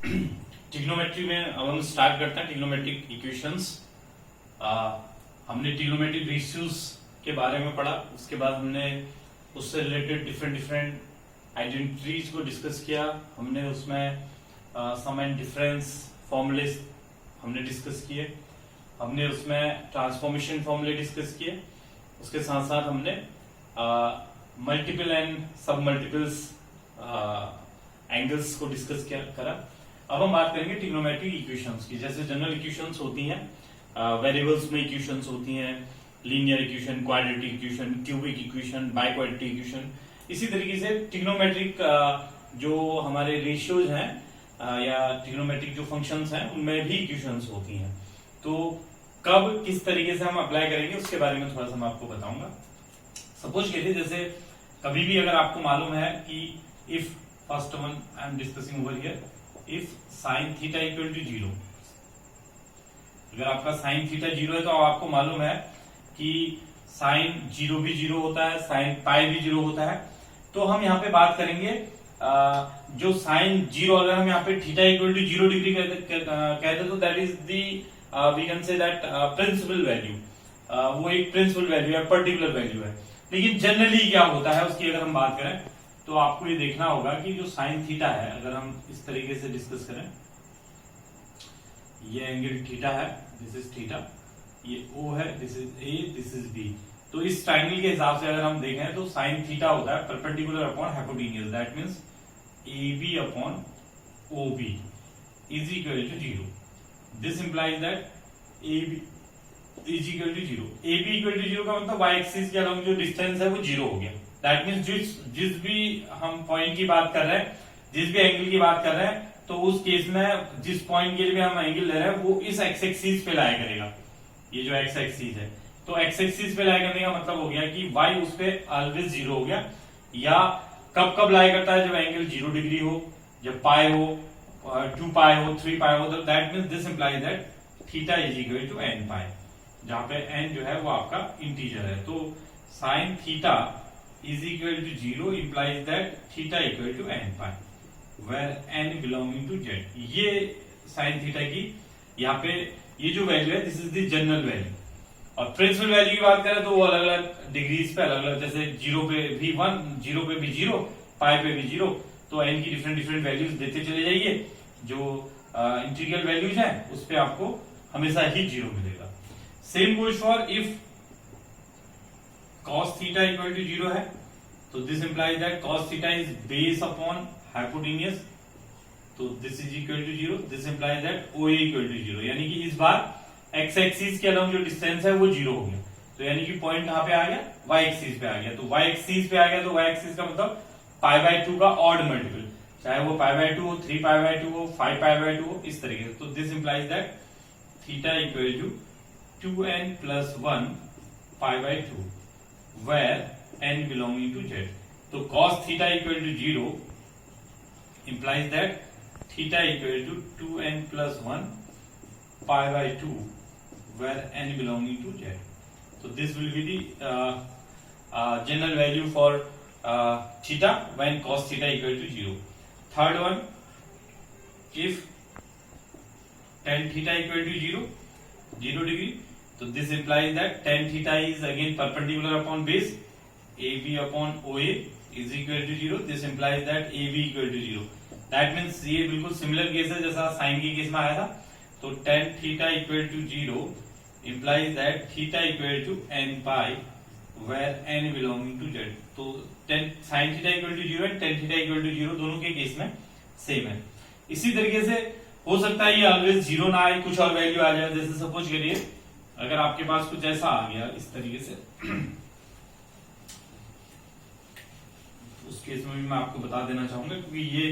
Trigonometry में अब हम स्टार्ट करते हैं ट्रिग्नोमेट्रिक इक्वेशंस। हमने ट्रिग्नोमेट्रिक रेशियोज के बारे में पढ़ा, उसके बाद हमने उससे रिलेटेड डिफरेंट डिफरेंट आइडेंटिटीज को डिस्कस किया। हमने उसमें सम एंड डिफरेंस फॉर्मूले हमने डिस्कस किए, हमने उसमें ट्रांसफॉर्मेशन फॉर्मूले डिस्कस किए, उसके साथ साथ हमने मल्टीपल एंड सब मल्टीपल्स एंगल्स को डिस्कस करा। अब हम बात करेंगे ट्रिग्नोमेट्रिक इक्वेशंस की। जैसे जनरल इक्वेशंस होती हैं, वेरिएबल्स में इक्वेशंस होती हैं, linear equation, quadratic equation, cubic equation, biquadratic equation. इसी तरीके से ट्रिग्नोमेट्रिक जो हमारे रेशियोज हैं या ट्रिग्नोमेट्रिक जो फंक्शंस हैं उनमें भी इक्वेशंस होती हैं। तो कब किस तरीके से हम अप्लाई करेंगे उसके बारे में थोड़ा सा मैं आपको बताऊंगा। सपोज कीजिए जैसे कभी भी अगर आपको मालूम है कि if first one I am discussing over here, if sine theta equal to 0, अगर आपका साइन थीटा 0 है तो आपको मालूम है कि साइन 0 भी 0 होता है, साइन पाई भी 0 होता है। तो हम यहाँ पे बात करेंगे जो साइन 0, अगर हम यहाँ पे थीटा इक्वल टू 0 डिग्री कहते तो that is the we can say that principal value, वो एक प्रिंसिपल वैल्यू है, पर्टिकुलर वैल्यू है। लेकिन जनरली क्या होता है उसकी अगर हम बात करें तो आपको ये देखना होगा कि जो साइन थीटा है, अगर हम इस तरीके से डिस्कस करें, ये एंगल थीटा है, दिस इज थीटा, ये O है, this is A, this is B। तो इस ट्राइंगल के हिसाब से अगर हम देखें तो साइन थीटा होता है perpendicular upon hypotenuse, that means AB upon OB is equal to 0। This implies that AB is equal to 0। AB equal to 0 का मतलब y एक्सिस के अलोंग जो डिस्टेंस है वो 0 हो गया। दैट मींस जिस भी हम पॉइंट की बात कर रहे हैं, जिस भी एंगल की बात कर रहे हैं, तो उस केस में जिस पॉइंट के लिए हम एंगल ले रहे हैं वो इस एक्स एक्सिस पे लाया करेगा। ये जो एक्स एक्सिस है, तो एक्स एक्सिस पे लाया करने का मतलब हो गया कि y उस पे ऑलवेज 0 हो गया। या कब कब लाया करता है, जब एंगल 0 डिग्री हो, जब पाई हो, 2 पाई हो, 3 पाई हो, तो that means this implies that theta is equal to n pi, जहां पे n जो है वो आपका इंटीजर है। तो sine theta is equal to 0 implies that theta equal to n pi where n belonging to z। ये साइन थीटा की यहाँ पे ये जो वैल्यू है this is the general value. और प्रिंसिपल वैल्यू की बात करें तो वो अलग अलग डिग्रीज पे अलग अलग, जैसे 0 पे भी 1, 0 पे भी 0, पाई पे भी 0, तो n की डिफरेंट डिफरेंट वैल्यूज देते चले जाइए। जो इंटीग्रल वैल्यूज है उस पे आपको हमेशा ही 0 मिलेगा। Same goes for if cos theta equal to 0 है, तो this implies that cos theta is base upon hypotenuse, तो this is equal to 0। This implies that OA equal to 0, यानी कि इस बार एक्स एक्सिस के अलोंग जो डिस्टेंस है वो 0 हो गया। तो यानी कि पॉइंट कहां पे आ गया, y एक्सिस पे आ गया। तो y एक्सिस पे आ गया तो y एक्सिस का मतलब पाई बाय 2 का ऑड मल्टीपल, चाहे वो पाई बाय 2 हो, 3 पाई बाय 2 हो, 5 पाई बाय 2 हो, इस तरीके से। तो this implies that theta equal to 2n plus 1 pi by 2 where n belonging to z। तो cos theta equal to 0 implies that theta equal to 2n plus 1 pi by 2 where n belonging to z। So this will be the general value for theta when cos theta equal to 0। Third one, if tan theta equal to 0 degree, तो this implies that tan theta is again perpendicular upon base, AB upon OA is equal to 0। This implies that AB equal to 0। That means ये बिल्कुल similar case है जैसा sign के case में आया था। तो tan theta equal to 0 implies that theta equal to n pi where n belonging to z। तो sine theta equal to 0 and tan theta equal to 0 दोनों के केस में सेम है। इसी तरीके से हो सकता है ये ऑलवेज 0 ना आए, कुछ और वैल्यू आ जाए। जैसे सपोज करिए अगर आपके पास कुछ ऐसा आ गया इस तरीके से, उस केस में भी मैं आपको बता देना चाहूंगा क्योंकि ये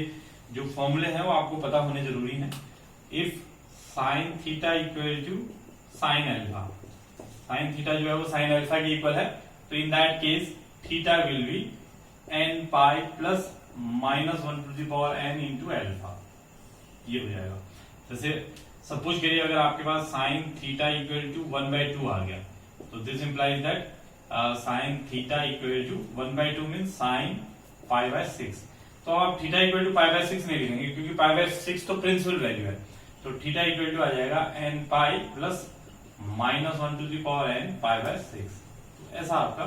जो फॉर्मूले हैं वो आपको पता होने जरूरी है। If sine theta equal to sine alpha, sine theta जो है वो साइन अल्फा के इक्वल है, तो in that case theta will be n pi plus minus 1 to the power n into alpha, ये हो जाएगा। जैसे सपोज करिए अगर आपके पास साइन थीटा इक्वल टू 1/2 आ गया, तो this implies that sine theta equal to 1/2 means sine pi by 6। तो आप theta equal to pi by 6 नहीं लिखेंगे, क्योंकि पाई बाय 6 तो प्रिंसिपल वैल्यू है। तो थीटा इक्वल टू आ जाएगा n pi plus -1 to the power n pi by 6। ऐसा आपका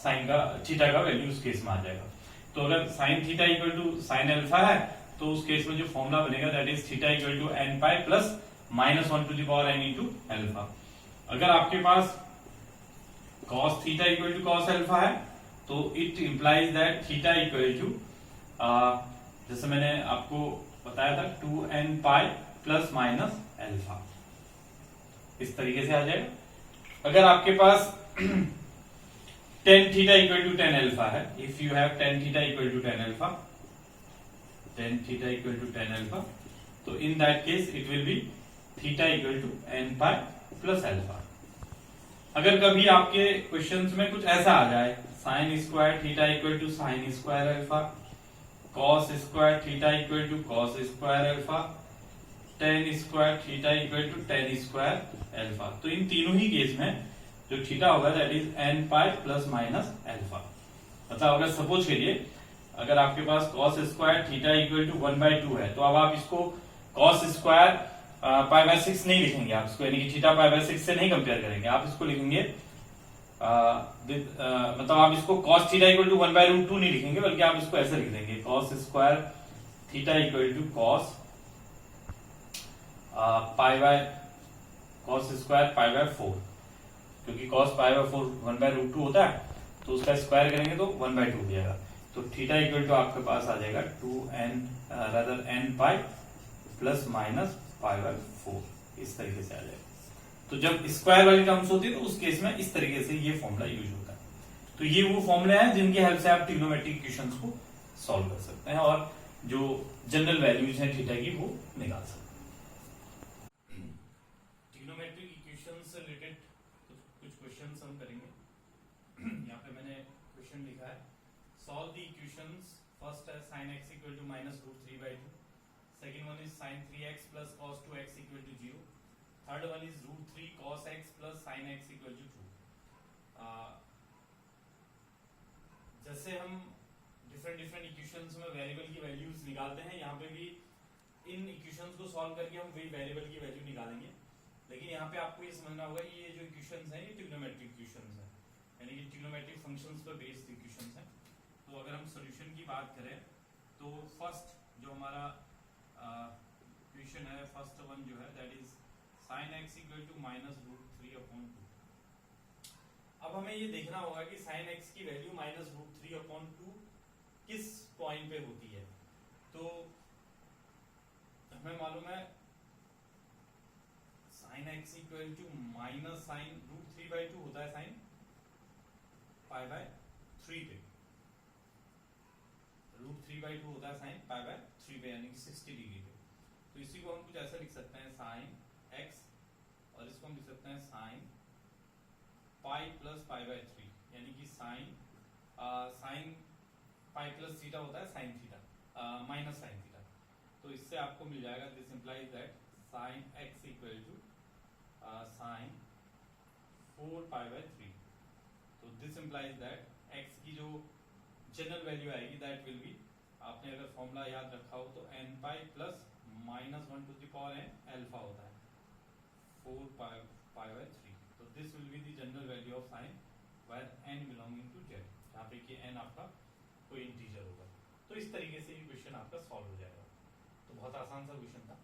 साइन का थीटा का वैल्यू उस केस में आ जाएगा। तो अगर sine theta equal to sine alpha है तो उस केस में जो फॉर्मूला बनेगा that is theta equal to n pi plus -1 to the power n into alpha. अगर आपके पास cos theta equal to cos alpha है तो it implies that theta equal to जैसे मैंने आपको बताया था 2n pi plus minus alpha, इस तरीके से आ जाएगा। अगर आपके पास tan theta equal to tan alpha है, if you have tan theta equal to tan alpha, tan theta equal to tan alpha, तो in that case it will be theta equal to n pi plus alpha. अगर कभी आपके questions में कुछ ऐसा आ जाए sine square theta equal to sine square alpha, cos square theta equal to cos square alpha, tan square theta equal to tan square alpha, तो इन तीनों ही केस में जो थीटा होगा that is n pi plus minus alpha. मतलब अगर सपोज करिए अगर आपके पास cos square theta equal to 1/2 है, तो अब आप इसको कॉस स्क्वायर पाई बाय 6 नहीं लिखेंगे आप इसको, यानी कि थीटा पाई बाय 6 से नहीं कंपेयर करेंगे, आप इसको लिखेंगे मतलब आप इसको cos थीटा इक्वल टू 1/√2 नहीं लिखेंगे, बल्कि आप इसको ऐसे लिख देंगे cos square theta equal to cos square pi by 4, क्योंकि cos पाई बाय 4 1/√2 होता है, तो उसका स्क्वायर करेंगे तो 1/2 हो जाएगा। तो थीटा इक्वल टू आपके पास आ जाएगा 2n n pi plus minus pi by 4, इस तरीके से आ जाएगा। तो जब स्क्वायर वाली टर्म्स होती है तो उस केस में इस तरीके से ये फॉर्मूला यूज होता है। तो ये वो फॉर्मूले हैं जिनकी हेल्प से आप ट्रिग्नोमेट्रिक इक्वेशंस को सॉल्व कर सकते हैं और जो जनरल वैल्यूज हैं थीटा की वो निकाल सकते हैं। ट्रिग्नोमेट्रिक इक्वेशंस से रिलेटेड कुछ क्वेश्चंस हम करेंगे। यहाँ पे मैंने क्वेश्चन लिखा है, सॉल्व द इक्वेशंस। फर्स्ट है sin x equal to -√3/2, second one is sin 3x plus cos 2x equal to 0, third one is √3 cos x plus sin x equal to 2। जैसे हम डिफरेंट इक्वेशंस में variable की values निकालते हैं, यहाँ पे भी इन इक्वेशंस को सॉल्व करके हम वही वेरिएबल की वैल्यू निकालेंगे। लेकिन यहाँ पे आपको ये समझना होगा ये जो इक्वेशंस हैं ये ट्रिग्नोमेट्रिक इक्वेशंस हैं, यानी कि ट्रिग्नोमेट्रिक फंक्शंस पर बेस्ड इक्वेशंस हैं। तो अगर हम सॉल्यूशन की बात करें तो फर्स्ट जो हमारा इक्वेशन है, फर्स्ट वन जो है that is sin x equal to -√3/2। अब हमें ये देखना होगा कि sin x की वैल्यू -√3/2 किस पॉइंट पे होती है। तो हमें मालूम है sin x equal to minus sine √3/2 होता है साइन पाई बाय 3 पे, √3/2 होता है साइन पाई बाय 3 पे, यानी कि 60 डिग्री पे। तो इसी को हम कुछ ऐसा लिख सकते हैं साइन x, और इसको हम लिख सकते हैं sine pi plus pi by 3, यानी कि साइन पाई प्लस थीटा होता है sine theta minus sine theta. तो इससे आपको मिल जाएगा, this implies that sine x equal to sine 4 pi by 3। तो दिस इंप्लाइज दैट x की जो जनरल वैल्यू आएगी दैट विल बी, आपने अगर फॉर्मूला याद रखा हो तो n pi plus -1 to the power n alpha होता है 4 पाई बाय 3। तो this will be the general value of sine where n belonging to z, जहाँ पे कि n आपका कोई इंटीजर होगा। तो इस तरीके से ये क्वेश्चन आपका सॉल्व हो जाएगा। तो बहुत आसान सा क्वेश्चन था।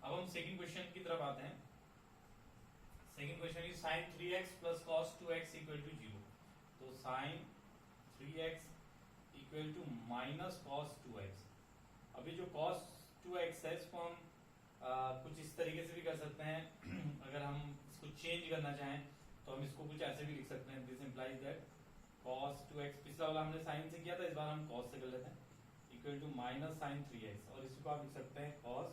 अब हम सेकंड क्वेश्चन की तरफ आते हैं। Second question is sin 3x plus cos 2x equal to 0। तो sin 3x equal to minus cos 2x। अभी जो cos 2x है इसको हम कुछ इस तरीके से भी कर सकते हैं। अगर हम इसको चेंज करना चाहें तो हम इसको कुछ ऐसे भी लिख सकते हैं, this implies that cos 2x, पिछला वाला हमने sin से किया था, इस बार हम cos से कर लेते हैं, equal to minus sin 3x, और इसको आप लिख सकते हैं cos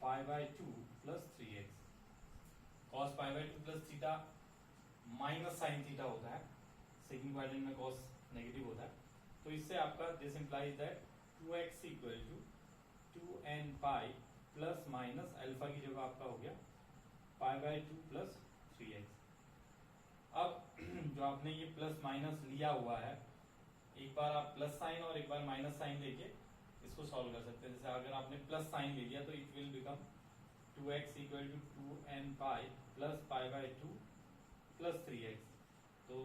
pi by 2 plus 3x। cos pi by 2 plus theta minus sine theta होता है, सेकंड क्वाड्रेंट में cos नेगेटिव होता है। तो इससे आपका this implies that 2x equal to 2n pi plus minus alpha की जगह आपका हो गया पाई बाय 2 प्लस 3x। अब जो आपने ये प्लस माइनस लिया हुआ है एक बार आप प्लस साइन और एक बार माइनस साइन लेके इसको सॉल्व कर सकते हैं। जैसे अगर आपने प्लस साइन ले लिया तो it will become 2x equal to 2n pi plus pi by 2 plus 3x। तो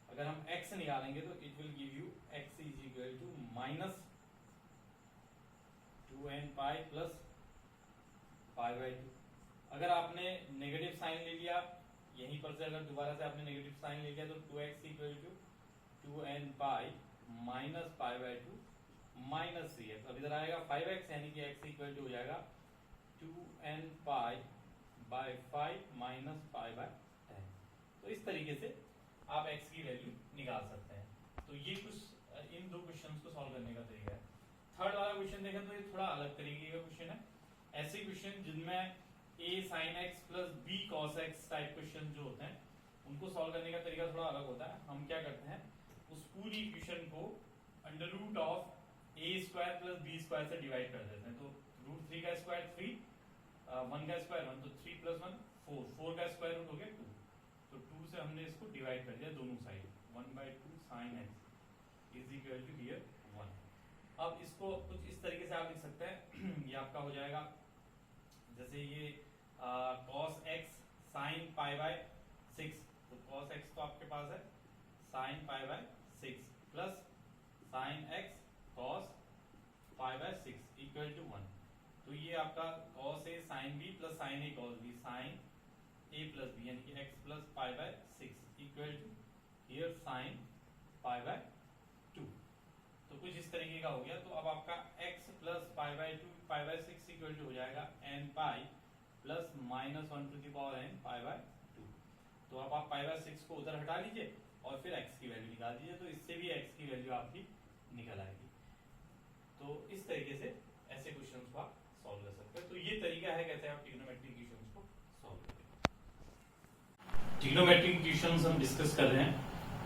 अगर हम x निकालेंगे तो it will give you x is equal to minus 2n pi plus pi by 2। अगर आपने नेगेटिव साइन ले लिया यहीं पर से, अगर दोबारा से आपने नेगेटिव साइन ले लिया तो 2x equal to 2n pi minus pi by 2 minus 3x। अब इधर आएगा 5x यानी कि x इक्वल टू हो जाएगा 2n pi by 5 minus pi bye 10। तो इस तरीके से आप x की वैल्यू निकाल सकते हैं। तो ये कुछ इन दो क्वेश्चंस को सॉल्व करने का तरीका है। थर्ड वाला क्वेश्चन देखें तो ये थोड़ा अलग तरीके का क्वेश्चन है। ऐसे क्वेश्चन जिनमें a sin x plus b cos x type question जो होते हैं उनको सॉल्व करने का तरीका थोड़ा अलग होता है। हम क्या करते हैं, उस पूरी इक्वेशन को under root of a square plus b square से डिवाइड कर देते हैं। तो रूट 3 का स्क्वायर 3, 1 का स्क्वायर 1, तो 3 प्लस 1 4, 4 का स्क्वायर रूट हो गया 2। तो 2 से हमने इसको डिवाइड कर दिया दोनों side, 1/2 sin x is equal to here 1। अब इसको कुछ इस तरीके से आप लिख सकते हैं ये आपका हो जाएगा जैसे ये cos x sin pi by 6। तो cos x तो आपके पास है sin pi by 6 plus sin x cos pi by 6 equal to 1। तो ये आपका cos a sin b plus sin a cos b sin a plus b यानी कि x plus pi by 6 equal to here sin pi by 2। तो कुछ इस तरीके का हो गया। तो अब आपका x plus pi by 2 pi by 6 equal to हो जाएगा n pi plus minus 1 to the power n pi by 2। तो अब आप पाई बाय 6 को उधर हटा लीजिए और फिर x की वैल्यू निकाल दीजिए, तो इससे भी x की वैल्यू आपकी निकल आएगी। तो इस तरीके से ऐसे क्वेश्चंस को आप सॉल्व कर सकते हैं। तो ये तरीका है कैसे आप ट्रिग्नोमेट्रिक इक्वेशंस को सॉल्व करें। ट्रिग्नोमेट्रिक इक्वेशंस हम डिस्कस कर रहे हैं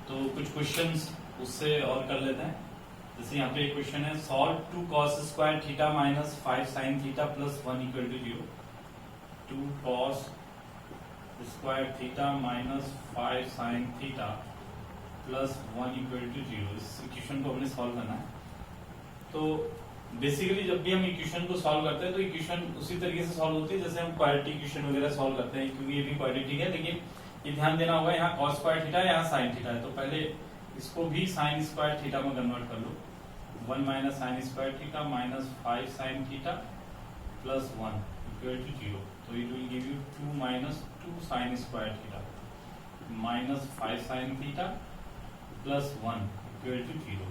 तो कुछ क्वेश्चंस उससे और कर लेते हैं। जैसे यहाँ पे एक क्वेश्चन है, solve 2 cos square theta minus 5 sin theta plus 1 equal to 0। 2 cos square theta minus 5 sin theta plus 1 equal to 0। इस इक्वेशन को हमने सॉल्व करना है। तो बेसिकली जब भी हम इक्वेशन को सॉल्व करते हैं तो इक्वेशन उसी तरीके से सॉल्व होती है जैसे हम क्वाड्रेटिक इक्वेशन वगैरह सॉल्व करते हैं, क्योंकि ये भी क्वाड्रेटिक है। लेकिन ये ध्यान देना होगा, यहाँ cos स्क्वायर थीटा यहाँ sin थीटा है, तो पहले इसको भी sin स्क्वायर थीटा में कन्वर्ट कर लो। 1 minus sin square theta minus 5 sin theta plus 1 equal to 0। तो it will give you 2 minus 2 sin square theta minus 5 sin theta plus 1 equal to 0।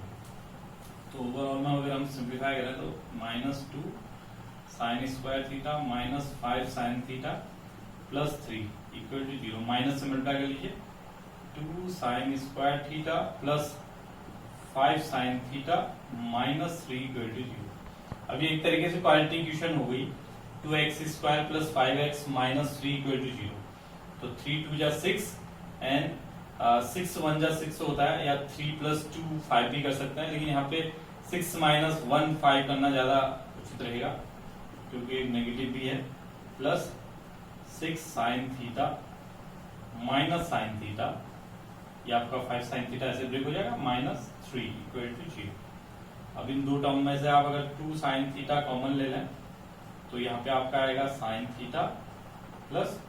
तो ओवरऑल में अगर हम सिंप्लीफाई करें तो minus 2 sin square theta minus 5 sin theta plus 3 equal to 0। Minus से multiply कर लीजिए, 2 sin square theta plus 5 sin theta minus 3 equal to 0। अभी एक तरीके से क्वाड्रेटिक इक्वेशन हो गई, 2x square plus 5x minus 3 equal to 0। तो 3 2 जा 6 एंड 6 1 जा 6 होता है, या 3 प्लस 2 5 भी कर सकते हैं, लेकिन यहाँ पे 6 माइनस 1 5 करना ज्यादा उचित रहेगा क्योंकि नेगेटिव भी है। Plus 6 sin theta minus sin theta, ये आपका 5 sin थीटा ऐसे ब्रेक हो जाएगा, माइनस 3 इक्वल टू 0। अब इन दो टर्म में से आप अगर 2 sin थीटा कॉमन ले लें तो यहाँ पे आपका आएगा sin थीटा प्लस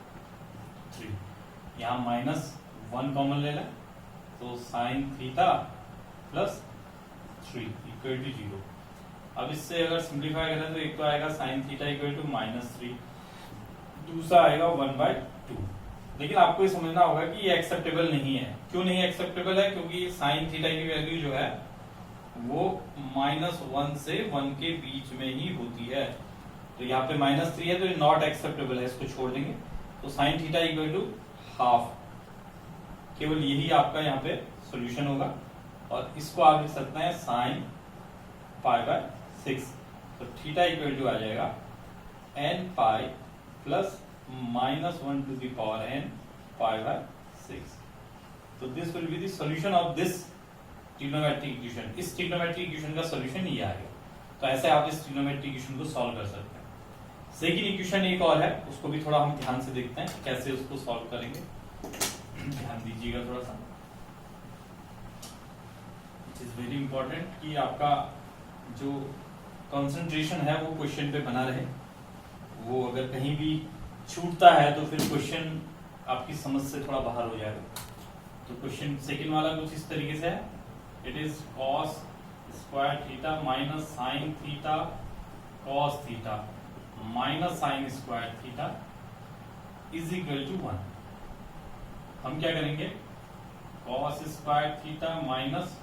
3, यहाँ माइनस 1 कॉमन ले लें तो sin theta plus 3 equal to 0। अब इससे अगर सिंप्लीफाई करें तो एक तो आएगा sin theta equal to minus 3, दूसरा आएगा 1/2। लेकिन आपको ये समझना होगा कि ये एक्सेप्टेबल नहीं है। क्यों नहीं एक्सेप्टेबल है? क्योंकि sin थीटा की वैल्यू जो है वो -1 से 1 के बीच में ही होती है। तो यहाँ पे -3 है तो ये नॉट एक्सेप्टेबल है, इसको छोड़ देंगे। तो sin theta equal to half, केवल यही आपका यहाँ पे सॉल्यूशन होगा। और इसको आप लिख सकते हैं sin पाई बाय 6। तो थीटा इक्वल टू आ जाएगा n pi plus -1 to the power n pi by 6। तो this will be the solution of this trigonometric equation. इस ट्रिग्नोमेट्रिक इक्वेशन का सॉल्यूशन ये आएगा। तो ऐसे आप इस ट्रिग्नोमेट्रिक इक्वेशन को सॉल्व कर सकते हैं। सेकंड इक्वेशन एक और है, उसको भी थोड़ा हम ध्यान से देखते हैं कैसे उसको सॉल्व करेंगे। ध्यान दीजिएगा थोड़ा सा। इज वेरी इंपॉर्टेंट कि आपका जो कंसंट्रेशन है वो क्वेश्चन पे बना रहे। वो अगर कहीं भी छूटता है तो फिर क्वेश्चन आपकी समझ से थोड़ा बाहर हो जाएगा। तो क्वेश्चन सेकंड वाला कुछ इस तरीके से है, it is cos square theta minus sine theta cos theta minus sine square theta is equal to 1। हम क्या करेंगे, cos square theta minus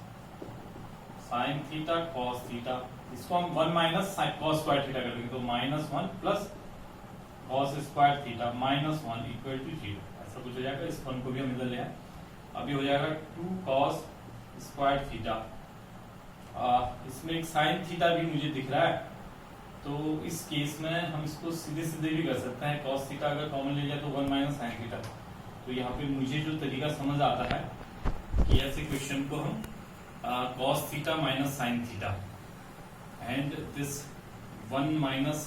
sine theta cos theta, इसको हम 1 माइनस cos स्क्वायर थीटा कर देंगे, तो -1 plus cos square theta -1 equal to 0, ऐसा कुछ हो जाएगा। इस वन को भी हम इधर ले आए, अभी हो जाएगा 2 cos स्क्वायर थीटा। इसमें एक साइन थीटा भी मुझे दिख रहा है, तो इस केस में हम इसको सीधे सीधे भी कर सकते हैं। cos थीटा अगर कॉमन ले जाए तो 1 माइनस साइन थीटा। तो यहाँ पे मुझे जो तरीका समझ आता है कि ऐसे क्वेश्चन को हम cos theta minus sine theta and this 1 minus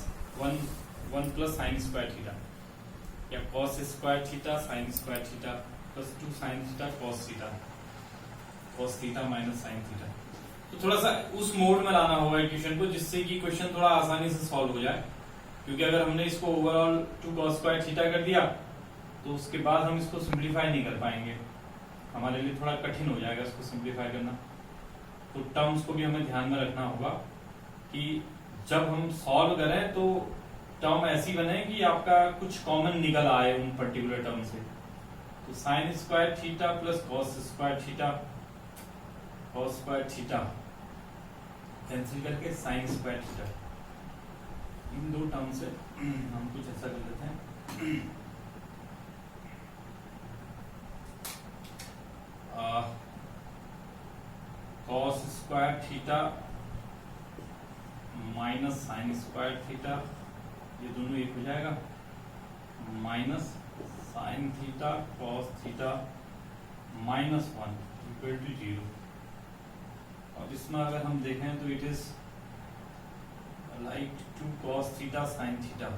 1 plus sign square theta, या cos square theta sine square theta plus 2 sine theta cos theta minus sine theta. तो थोड़ा सा उस मोड में लाना होगा इक्वेशन को, जिससे कि क्वेश्चन थोड़ा आसानी से सॉल्व हो जाए। क्योंकि अगर हमने इसको ओवरऑल 2 cos स्क्वायर थीटा कर दिया तो उसके बाद हम इसको सिंप्लीफाई नहीं कर पाएंगे, हमारे लिए थोड़ा कठिन हो जाएगा इसको सिंप्लीफाई करना। तो टर्म्स को भी हमें ध्यान में रखना होगा कि जब हम सॉल्व करें तो टर्म ऐसी बने कि आपका कुछ कॉमन निकल आए उन पर्टिकुलर टर्म से। तो sign square theta plus cos square theta cancel करके साइन स्क्वायर थीटा, इन दो टर्म से हम कुछ ऐसा कर लेते हैं। cos square theta minus sine square theta, ये दोनों एक हो जाएगा, minus sine theta cos theta -1 equal to 0। और इसमें अगर हम देखें तो it is like 2 cos theta sine theta,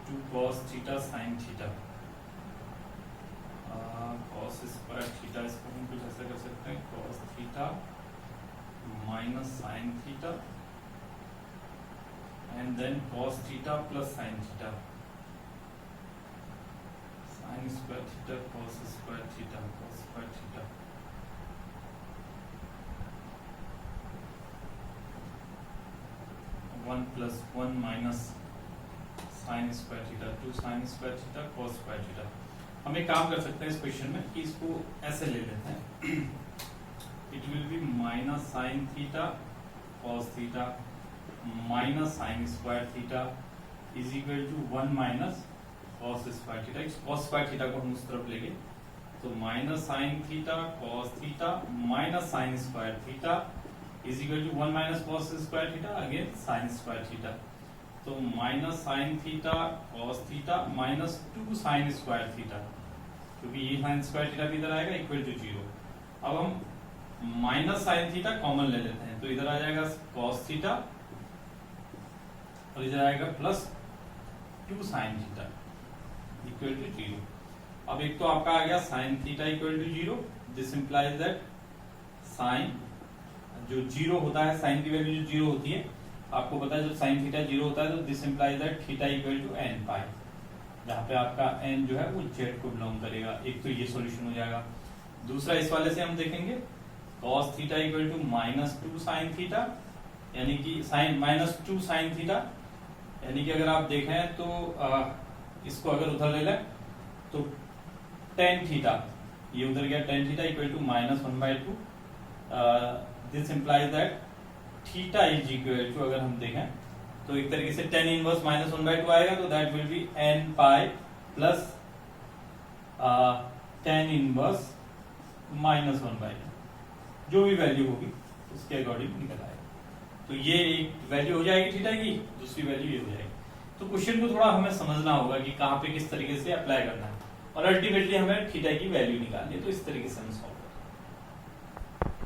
2 cos theta sine theta, cos square theta, इसको हम कुछ ऐसा कर सकते हैं, cos theta minus sine theta and then cos theta plus sine theta, sine square theta cos square theta cos square theta. One plus 1 minus sine square theta, 2 sine square theta cos square theta. हम एक काम कर सकते हैं इस question में कि इसको ऐसे ले लेते हैं, it will be minus sine theta cos theta minus sine square theta is equal to 1 minus cos square theta. इस cos स्क्वायर थीटा को हम उस तरफ लेंगे, तो minus sine theta cos theta minus sine square theta is equal to 1 minus cos square theta again sine square theta. तो minus sine theta cos theta minus 2 sine square theta, क्योंकि ये sign square theta भी इधर आएगा equal to 0। अब हम minus sine theta common ले लेते हैं, तो इधर आ जाएगा cos थीटा और इधर आएगा plus 2 sine theta equal to 0। अब एक तो आपका आ गया sine theta equal to 0, this implies that sine जो 0 होता है, साइन की वैल्यू जो 0 होती है, आपको पता है जब साइन थीटा 0 होता है तो this implies that theta equal to n pi, जहाँ पे आपका n जो है वो z को बिलोंग करेगा। एक तो ये सॉल्यूशन हो जाएगा। दूसरा इस वाले से हम देखेंगे cos theta equal to -2 sine theta, यानी कि साइन -2 साइन थीटा, यानी कि अगर आप देखें तो इसको अगर उधर ले लें तो tan थीटा, ये उधर गया tan theta equal to -1/2, this implies that theta is equal to, अगर हम देखें तो एक तरीके से tan इनवर्स -1/2 आएगा, तो that will be n pi plus tan inverse -1/2, जो भी वैल्यू होगी उसके अकॉर्डिंग निकल आएगा। तो ये एक वैल्यू हो जाएगी थीटा की, दूसरी वैल्यू ये हो जाएगी। तो क्वेश्चन को थोड़ा हमें समझना होगा कि कहाँ पे किस तरीके से अप्लाई करना है, और अल्टीमेटली हमें थीटा की वैल्यू निकालनी है। तो इस तरीके से हम सॉल्व